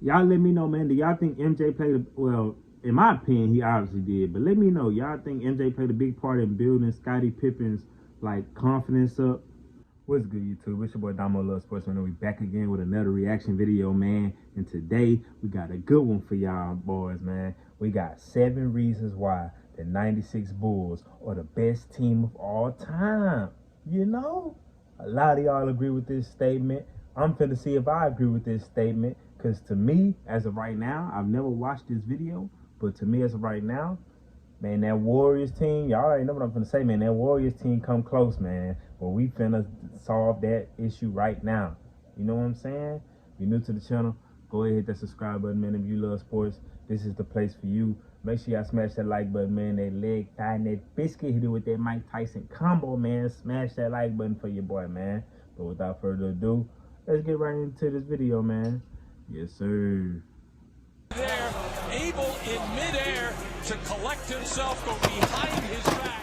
Y'all let me know, man. Do y'all think MJ played a, well, in my opinion, he obviously did. But let me know. Y'all think MJ played a big part in building Scottie Pippen's, like, confidence up? What's good, YouTube? It's your boy Damo Love Sports, and we back again with another reaction video, man. And today, we got a good one for y'all boys, man. We got 7 reasons why the 96 Bulls are the best team of all time. You know? A lot of y'all agree with this statement. I'm finna see if I agree with this statement. Because to me, as of right now, I've never watched this video. But to me, as of right now, man, that Warriors team, y'all already know what I'm finna say, man. That Warriors team come close, man. But we finna solve that issue right now. You know what I'm saying? If you're new to the channel, go ahead, hit that subscribe button, man. If you love sports, this is the place for you. Make sure y'all smash that like button, man. That leg tie and that biscuit hit it with that Mike Tyson combo, man. Smash that like button for your boy, man. But without further ado, let's get right into this video, man. Yes, sir. There, able in midair to collect himself, go behind his back.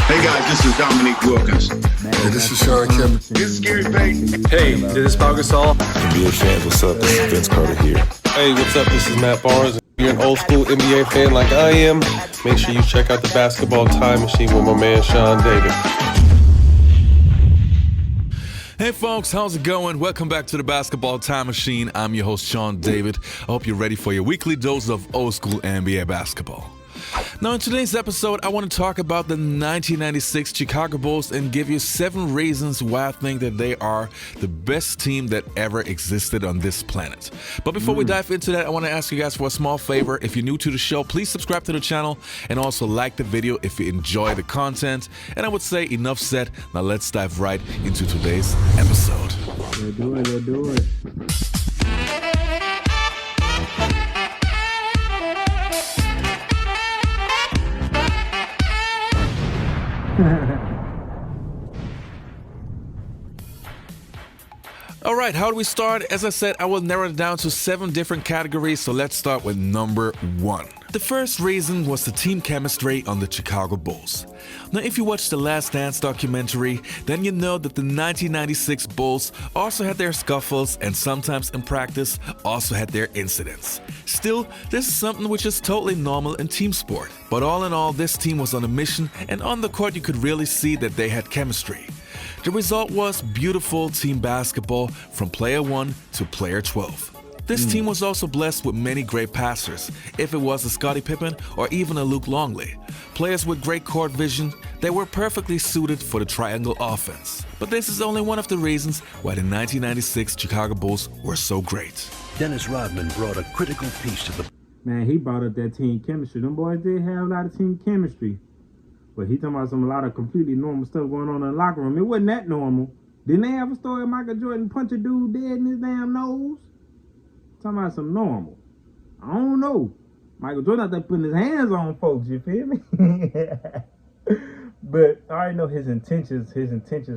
Hey guys, this is Dominique Wilkins. Hey, this is Sean Kemp. This is Gary Payton. Hey, this is Pau Gasol. NBA fans, what's up? This is Vince Carter here. Hey, what's up? This is Matt Barnes. If you're an old school NBA fan like I am, make sure you check out the Basketball Time Machine with my man Sean David. Hey folks, how's it going? Welcome back to the Basketball Time Machine. I'm your host, Sean David. I hope you're ready for your weekly dose of old school NBA basketball. Now, in today's episode, I want to talk about the 1996 Chicago Bulls and give you 7 reasons why I think that they are the best team that ever existed on this planet. But before we dive into that, I want to ask you guys for a small favor. If you're new to the show, please subscribe to the channel and also like the video if you enjoy the content. And I would say enough said. Now let's dive right into today's episode. Let's do it, let's do it. All right, how do we start? As I said, I will narrow it down to 7 different categories, so let's start with number 1. The first reason was the team chemistry on the Chicago Bulls. Now, if you watch the Last Dance documentary, then you know that the 1996 Bulls also had their scuffles and sometimes in practice also had their incidents. Still, this is something which is totally normal in team sport. But all in all, this team was on a mission, and on the court you could really see that they had chemistry. The result was beautiful team basketball from player 1 to player 12. This team was also blessed with many great passers, if it was a Scottie Pippen or even a Luke Longley. Players with great court vision, they were perfectly suited for the triangle offense. But this is only one of the reasons why the 1996 Chicago Bulls were so great. Dennis Rodman brought a critical piece to the... Man, he brought up that team chemistry. Them boys did have a lot of team chemistry. But he talking about a lot of completely normal stuff going on in the locker room. It wasn't that normal. Didn't they have a story of Michael Jordan punch a dude dead in his damn nose? Talking about some normal. I don't know. Michael Jordan out there putting his hands on folks, you feel me? But I already know his intentions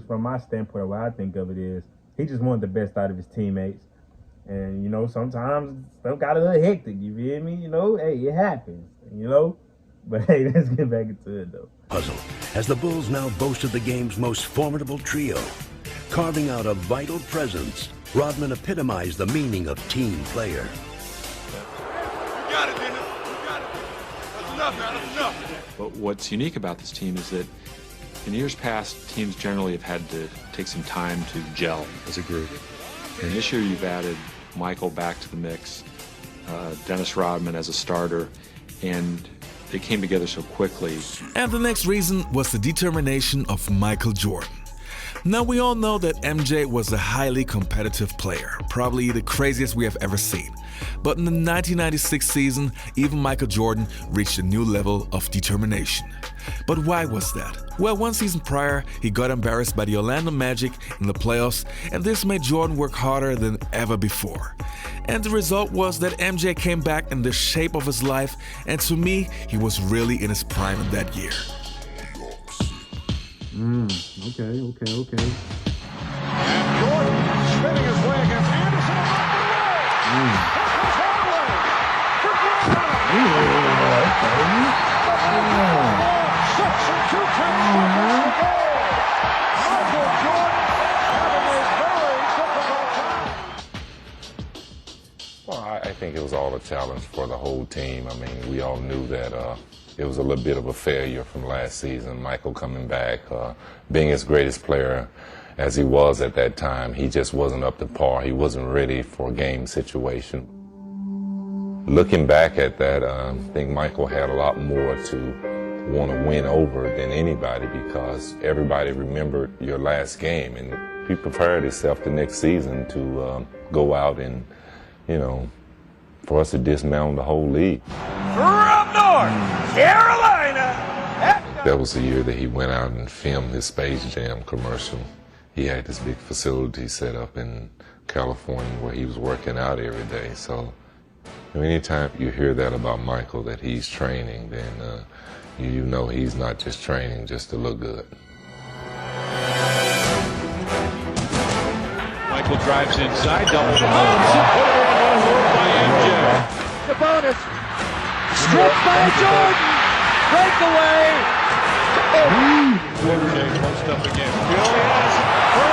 from my standpoint, what I think of it is, he just wanted the best out of his teammates. And, you know, sometimes stuff got a little hectic, you feel me? You know, hey, it happens, you know? But hey, let's get back into it, though. Puzzle, as the Bulls now boasted the game's most formidable trio. Carving out a vital presence, Rodman epitomized the meaning of team player. You got it, Dennis. You got it. That's enough, man. That's enough. But what's unique about this team is that in years past, teams generally have had to take some time to gel as a group. And this year you've added Michael back to the mix, Dennis Rodman as a starter, and they came together so quickly. And the next reason was the determination of Michael Jordan. Now, we all know that MJ was a highly competitive player, probably the craziest we have ever seen. But in the 1996 season, even Michael Jordan reached a new level of determination. But why was that? Well, one season prior, he got embarrassed by the Orlando Magic in the playoffs, and this made Jordan work harder than ever before. And the result was that MJ came back in the shape of his life, and to me, he was really in his prime in that year. Okay. And Jordan spinning his way against Anderson. think it was all a challenge for the whole team. I mean, we all knew that it was a little bit of a failure from last season. Michael coming back, being his greatest player as he was at that time, he just wasn't up to par. He wasn't ready for a game situation. Looking back at that, I think Michael had a lot more to want to win over than anybody, because everybody remembered your last game, and he prepared himself the next season to go out and, you know, for us to dismantle the whole league. From North Carolina. That was the year that he went out and filmed his Space Jam commercial. He had this big facility set up in California where he was working out every day. So anytime you hear that about Michael, that he's training, then you know he's not just training just to look good. Michael drives inside, doubles the by MJ. The bonus. Stripped by Jordan. Breakaway. MJ post up again. Julius. Oh,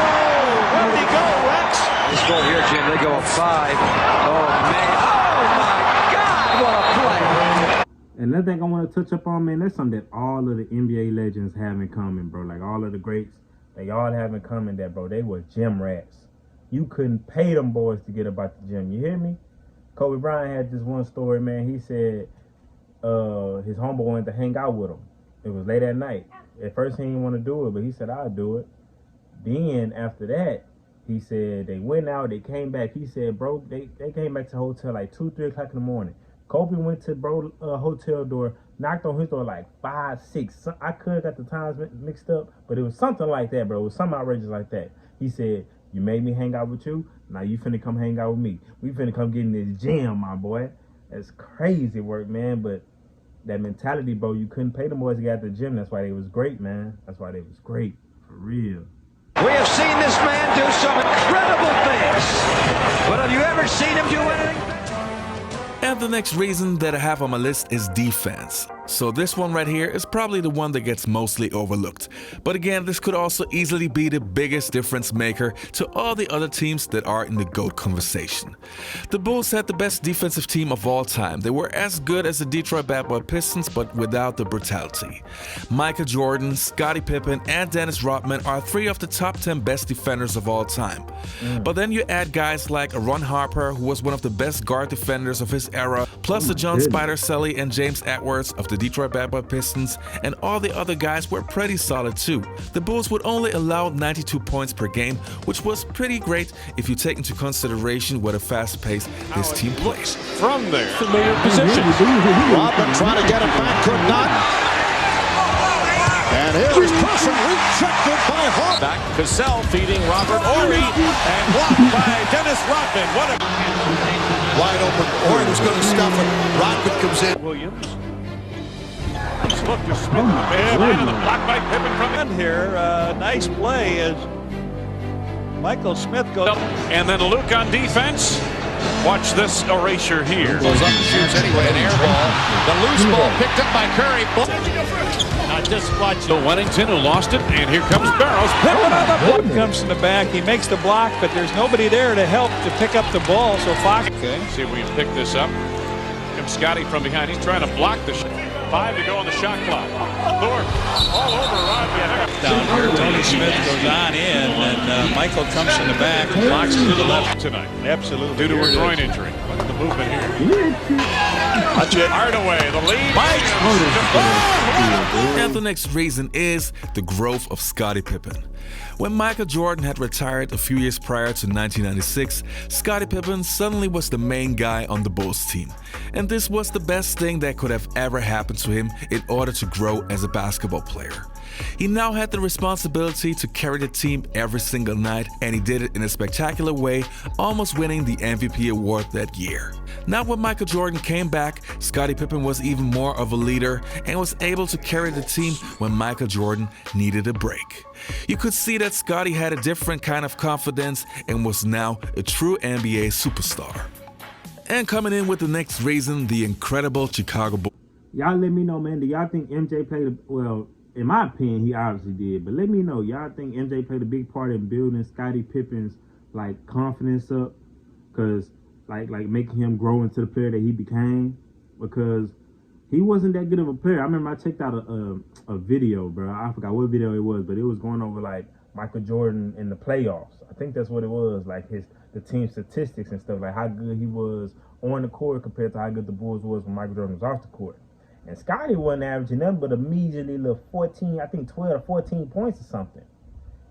where did he go, Rex? They score here, Jim. They go up 5. Oh, man. Oh, my God. What a play. Another thing I want to touch up on, man, that's something that all of the NBA legends have in common, bro. Like, all of the greats, they all have in common that, bro, they were gym rats. You couldn't pay them boys to get up out the gym. You hear me? Kobe Bryant had this one story, man. He said his homeboy wanted to hang out with him. It was late at night. At first, he didn't want to do it, but he said, I'll do it. Then, after that, he said they went out, they came back. He said, bro, they came back to the hotel like 2, 3 o'clock in the morning. Kobe went to bro hotel door, knocked on his door like 5, 6. I could have got the times mixed up, but it was something like that, bro. It was something outrageous like that. He said, you made me hang out with you, now you finna come hang out with me. We finna come get in this gym, my boy. That's crazy work, man, but that mentality, bro, you couldn't pay them boys to get at the gym. That's why they was great, man. That's why they was great, for real. We have seen this man do some incredible things. But have you ever seen him do anything? And the next reason that I have on my list is defense. So this one right here is probably the one that gets mostly overlooked. But again, this could also easily be the biggest difference maker to all the other teams that are in the GOAT conversation. The Bulls had the best defensive team of all time. They were as good as the Detroit Bad Boy Pistons, but without the brutality. Michael Jordan, Scottie Pippen, and Dennis Rodman are 3 of the top 10 best defenders of all time. But then you add guys like Ron Harper, who was one of the best guard defenders of his era, plus the John Spider Sully and James Edwards of the Detroit Bad Boy Pistons, and all the other guys were pretty solid too. The Bulls would only allow 92 points per game, which was pretty great if you take into consideration what a fast pace this team plays. From there, familiar position. Rodman trying to get it back, could not. And here's Person rejected by Hart. Back Cassell feeding Robert Horry and blocked by Dennis Rodman. What a Wide open. Horry was going to stuff it. Rodman comes in. Williams. Look to Smith. Right on the block by Pippen from in here. Nice play as Michael Smith goes up. And then Luke on defense. Watch this erasure here. Goes up and shoots anyway, an air ball. The loose ball picked up by Curry. Not just watch Wennington, who lost it, and here comes Barrows. Pippen on the block. Comes from the back. He makes the block, but there's nobody there to help to pick up the ball. So Fox. Okay, see if we can pick this up. Comes Scotty from behind. He's trying to block the shot. 5 to go on the shot clock. Thorpe all over Rodman. Down here, Tony Smith goes on in, and Michael comes from the back and blocks to the left tonight. Absolutely. Due to a groin injury. Look at the movement here. Touch it. Hardaway, the lead. And the next reason is the growth of Scottie Pippen. When Michael Jordan had retired a few years prior to 1996, Scottie Pippen suddenly was the main guy on the Bulls team. And this was the best thing that could have ever happened to him in order to grow as a basketball player. He now had the responsibility to carry the team every single night, and he did it in a spectacular way, almost winning the MVP award that year. Now when Michael Jordan came back, Scottie Pippen was even more of a leader and was able to carry the team when Michael Jordan needed a break. You could see that Scottie had a different kind of confidence and was now a true NBA superstar. And coming in with the next reason, the incredible Chicago Bulls. Y'all let me know, man. Do y'all think MJ played well, in my opinion, he obviously did. But let me know, y'all think MJ played a big part in building Scottie Pippen's, like, confidence up? Because like making him grow into the player that he became, because he wasn't that good of a player. I remember I checked out a video, bro. I forgot what video it was, but it was going over like Michael Jordan in the playoffs. I think that's what it was, like the team statistics and stuff, like how good he was on the court compared to how good the Bulls was when Michael Jordan was off the court. And Scottie wasn't averaging nothing but immediately little 14, I think 12 or 14 points or something.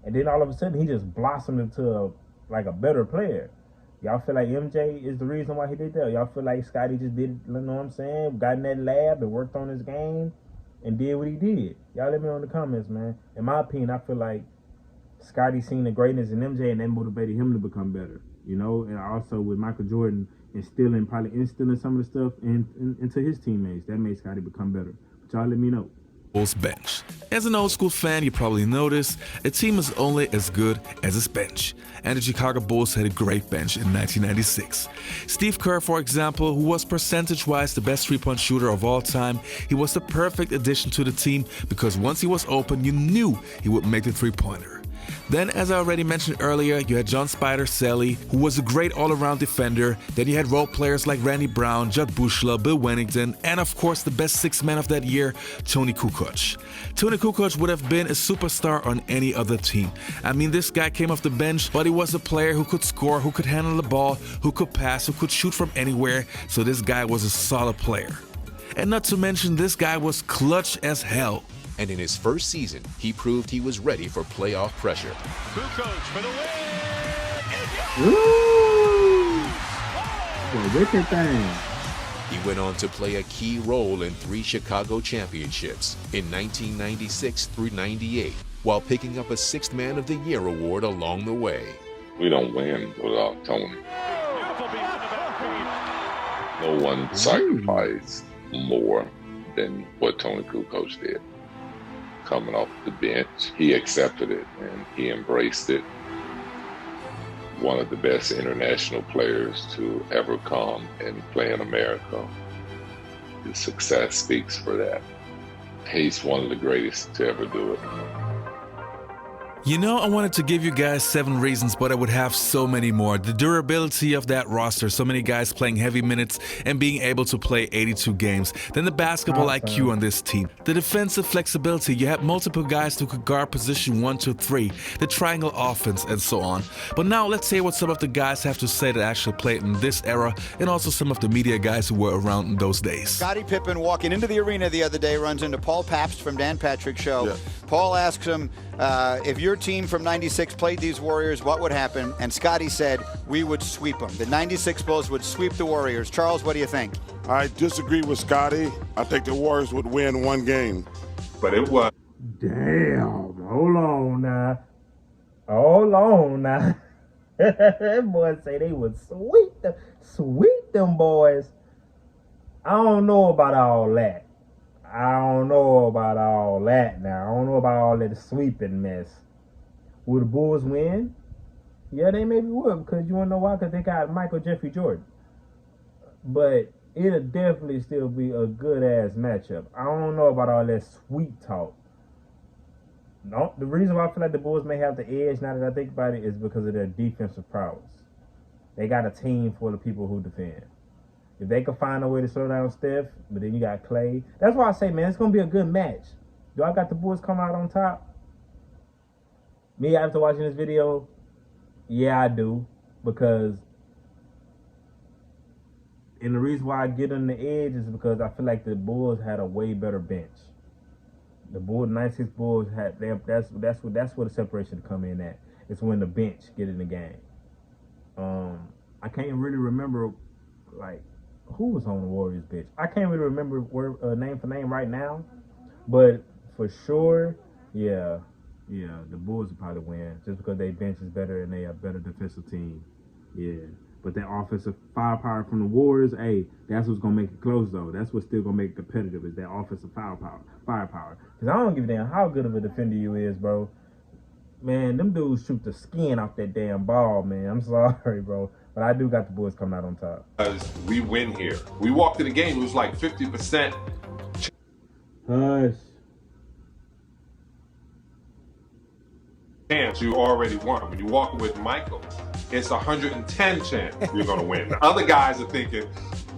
And then all of a sudden he just blossomed into a better player. Y'all feel like MJ is the reason why he did that? Y'all feel like Scottie just did, you know what I'm saying, got in that lab and worked on his game and did what he did? Y'all let me know in the comments, man. In my opinion, I feel like Scottie seen the greatness in MJ and that motivated him to become better, you know? And also with Michael Jordan probably instilling some of the stuff into his teammates, that made Scottie become better. But y'all let me know. Bulls bench. As an old school fan, you probably noticed a team is only as good as its bench. And the Chicago Bulls had a great bench in 1996. Steve Kerr, for example, who was percentage-wise the best three-point shooter of all time, he was the perfect addition to the team because once he was open, you knew he would make the three-pointer. Then, as I already mentioned earlier, you had John Spider Sally, who was a great all-around defender. Then you had role players like Randy Brown, Judd Bushla, Bill Wennington, and of course the best sixth man of that year, Tony Kukoc. Tony Kukoc would have been a superstar on any other team. I mean, this guy came off the bench, but he was a player who could score, who could handle the ball, who could pass, who could shoot from anywhere, so this guy was a solid player. And not to mention, this guy was clutch as hell. And in his first season, he proved he was ready for playoff pressure. Kukoc for the win. Woo! Boy, wicked thing. He went on to play a key role in 3 Chicago championships in 1996 through 98, while picking up a 6th Man of the Year award along the way. We don't win without Tony. No one sacrificed more than what Tony Kukoc did. Coming off the bench, he accepted it and he embraced it. One of the best international players to ever come and play in America. His success speaks for that. He's one of the greatest to ever do it. You know, I wanted to give you guys 7 reasons, but I would have so many more. The durability of that roster, so many guys playing heavy minutes and being able to play 82 games. Then the basketball IQ on this team. The defensive flexibility, you had multiple guys who could guard position 1 to 3, the triangle offense, and so on. But now let's hear what some of the guys have to say that actually played in this era, and also some of the media guys who were around in those days. Scottie Pippen walking into the arena the other day runs into Paul Pabst from Dan Patrick's show. Yeah. Paul asks him, if your team from 96 played these Warriors, what would happen? And Scottie said, we would sweep them. The 96 Bulls would sweep the Warriors. Charles, what do you think? I disagree with Scottie. I think the Warriors would win 1 game. But it was. Damn. Hold on now. Hold on now. That boy say they would sweep them boys. I don't know about all that. I don't know about all that now. I don't know about all that sweeping mess. Will the Bulls win? Yeah, they maybe would, because you want to know why? Because they got Michael Jeffrey Jordan. But it'll definitely still be a good-ass matchup. I don't know about all that sweet talk. No, the reason why I feel like the Bulls may have the edge now that I think about it is because of their defensive prowess. They got a team full of people who defend. If they could find a way to slow down Steph, but then you got Clay. That's why I say, man, it's going to be a good match. Do I got the Bulls come out on top? Me, after watching this video, yeah, I do. Because, and the reason why I get on the edge is because I feel like the Bulls had a way better bench. The 96 Bulls had, that's where the separation come in at. It's when the bench get in the game. I can't really remember, like, who was on the Warriors bench. I can't really remember name for name right now, but for sure, yeah, the Bulls will probably win just because their bench is better and they are a better defensive team. Yeah, but that offensive firepower from the Warriors, hey, that's what's gonna make it close though. That's what's still gonna make it competitive is that offensive firepower. Because I don't give a damn how good of a defender you is, bro. Man, them dudes shoot the skin off that damn ball, man. I'm sorry, bro. But I do got the Bulls coming out on top. We win here. We walked in the game, it was like 50%. Hush. Chance you already won. When you walk with Michael, it's 110 chance you're going to win. The other guys are thinking,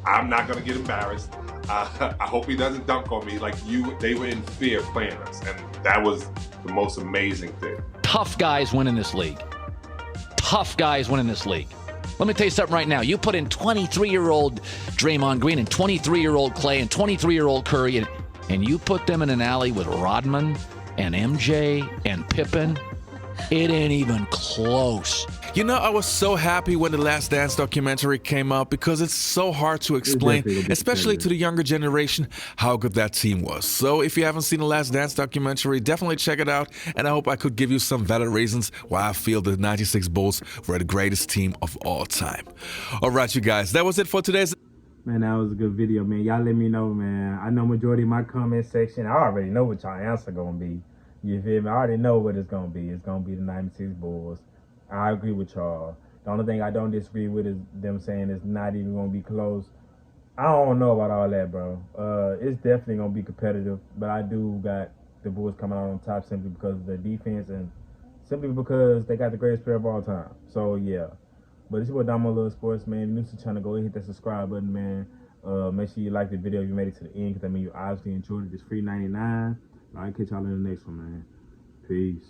I'm not going to get embarrassed. I hope he doesn't dunk on me. Like they were in fear playing us, and that was the most amazing thing. Tough guys win in this league. Tough guys win in this league. Let me tell you something right now. You put in 23-year-old Draymond Green and 23-year-old Clay and 23-year-old Curry, and you put them in an alley with Rodman and MJ and Pippen, it ain't even close. You know, I was so happy when the Last Dance documentary came out because it's so hard to explain, especially to the younger generation, how good that team was. So if you haven't seen the Last Dance documentary, definitely check it out. And I hope I could give you some valid reasons why I feel the 96 Bulls were the greatest team of all time. All right, you guys, that was it for today's. Man, that was a good video, man. Y'all let me know, man. I know majority of my comment section, I already know what y'all answer gonna be. You feel me? I already know what it's gonna be. It's gonna be the 96 Bulls. I agree with y'all. The only thing I don't disagree with is them saying it's not even gonna be close. I don't know about all that, bro. It's definitely gonna be competitive, but I do got the Bulls coming out on top simply because of their defense and simply because they got the greatest player of all time. So yeah. But it's your boy Damo Love Sports, man. If you're new to the channel, go ahead and hit that subscribe button, man. Make sure you like the video if you made it to the end, because I mean you obviously enjoyed it. It's free 99. I'll catch y'all in the next one, man. Peace.